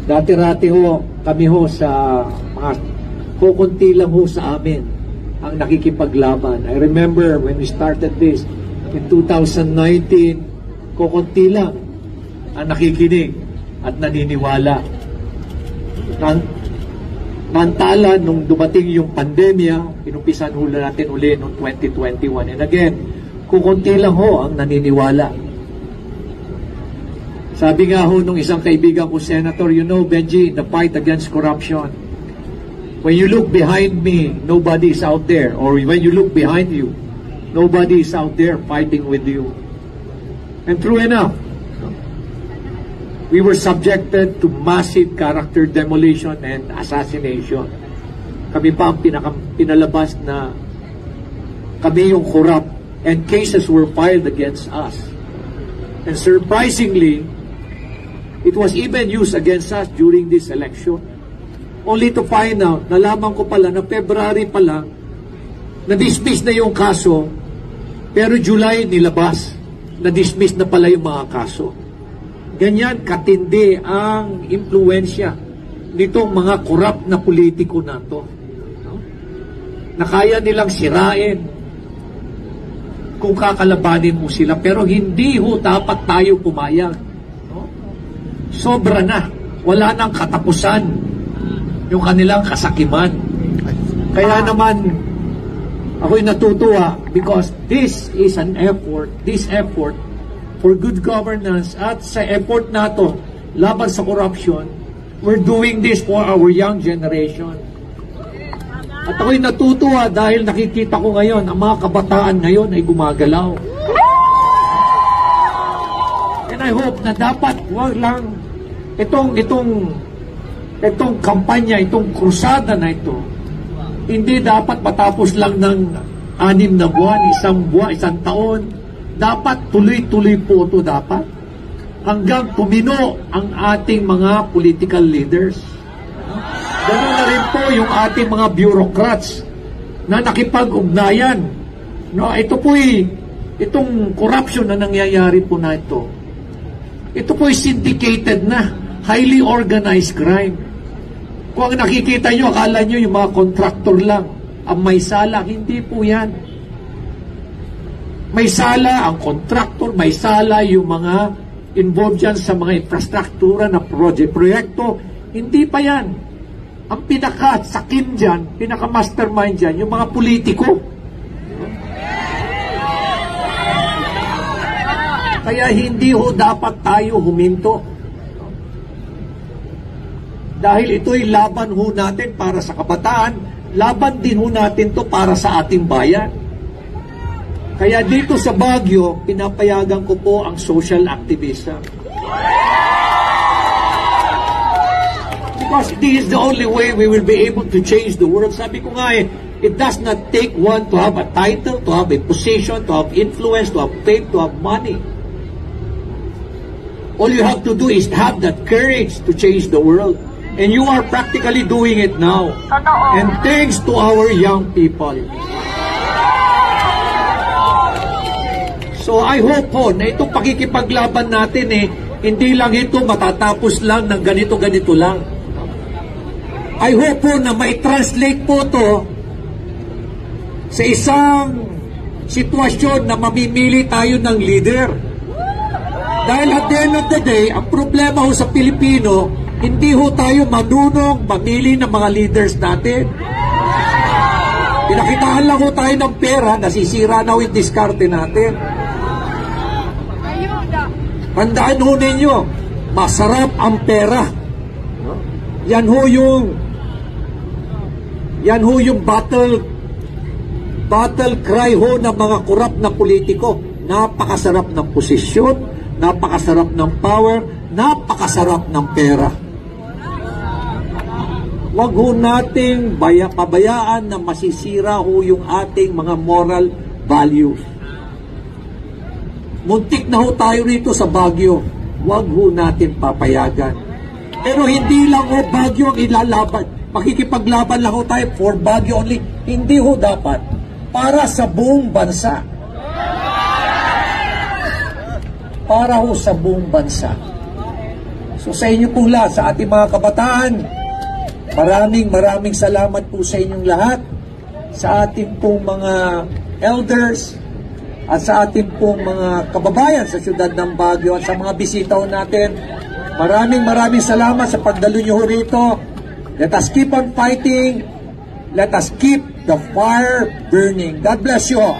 Dati-rati ho, kami ho sa mga kukunti lang ho sa amin ang nakikipaglaban. I remember when we started this in 2019, kukunti lang ang nakikinig at naniniwala. Mantala, nung dumating yung pandemya, inumpisan ho natin uli noong 2021. And again, kukunti lang ho ang naniniwala. Sabi nga ho nung isang kaibigan ko, Senator, you know, Benji, the fight against corruption, when you look behind me, nobody is out there. Or when you look behind you, nobody is out there fighting with you. And true enough, we were subjected to massive character demolition and assassination. Kami pa ang pinalabas na kami yung corrupt, and cases were filed against us. And surprisingly, it was even used against us during this election. Only to find out, nalaman ko pala na February pa lang, na-dismiss na yung kaso, pero July nilabas, na-dismiss na pala yung mga kaso. Ganyan katindi ang impluensya nitong mga corrupt na politiko na to. No? Na kaya nilang sirain kung kakalabanin mo sila, pero hindi ho dapat tayo pumayag. No? Sobra na. Wala nang katapusan yung kanilang kasakiman. Kaya naman, ako'y natutuwa because this is an effort, this effort for good governance at sa effort nato laban sa corruption, we're doing this for our young generation. At ako'y natutuwa dahil nakikita ko ngayon, ang mga kabataan ngayon ay gumagalaw. And I hope na dapat wag lang itong kampanya, itong krusada na ito, hindi dapat matapos lang ng 6 na buwan, isang taon. Dapat tuloy-tuloy po ito dapat hanggang tumino ang ating mga political leaders. Ganoon na rin po yung ating mga bureaucrats na nakipag-ugnayan. No, ito po'y itong corruption na nangyayari po na ito. Ito po'y syndicated na, highly organized crime. Kung ang nakikita nyo, akala nyo yung mga contractor lang ang may sala. Hindi po yan. May sala ang contractor, may sala yung mga involved dyan sa mga infrastruktura na proyekto. Hindi pa yan. Ang pinaka-sakin dyan, pinaka-mastermind dyan, yung mga politiko. Kaya hindi ho dapat tayo huminto. Dahil ito'y laban ho natin para sa kabataan, laban din ho natin to para sa ating bayan. Kaya dito sa Baguio, pinapayagan ko po ang social activism. Because this is the only way we will be able to change the world. Sabi ko nga it does not take one to have a title, to have a position, to have influence, to have fame, to have money. All you have to do is have that courage to change the world. And you are practically doing it now. And thanks to our young people. So I hope po na itong pakikipaglaban natin hindi lang ito matatapos lang ng ganito-ganito lang. I hope po na mai-translate po to sa isang sitwasyon na mamimili tayo ng leader. Dahil at the end of the day, ang problema ho sa Pilipino, hindi ho tayo manunong mamili ng mga leaders natin. Pinakitaan lang ho tayo ng pera, nasisira na ho yung diskarte natin. Tandaan ho ninyo, masarap ang pera. Yan ho yung battle cry ho ng mga korap na politiko. Napakasarap ng posisyon, napakasarap ng power, napakasarap ng pera. Huwag ho nating pabayaan na masisira ho yung ating mga moral values. Muntik na ho tayo rito sa Baguio. Huwag ho natin papayagan. Pero hindi lang ho Baguio ang ilalaban. Makikipaglaban lang ho tayo for Baguio only. Hindi ho dapat. Para sa buong bansa. Para ho sa buong bansa. So sa inyo pong lahat, sa ating mga kabataan, maraming salamat po sa inyong lahat, sa ating pong mga elders, at sa ating pong mga kababayan sa siyudad ng Baguio at sa mga bisita natin. Maraming salamat sa pagdalo nyo rito. Let us keep on fighting. Let us keep the fire burning. God bless you all.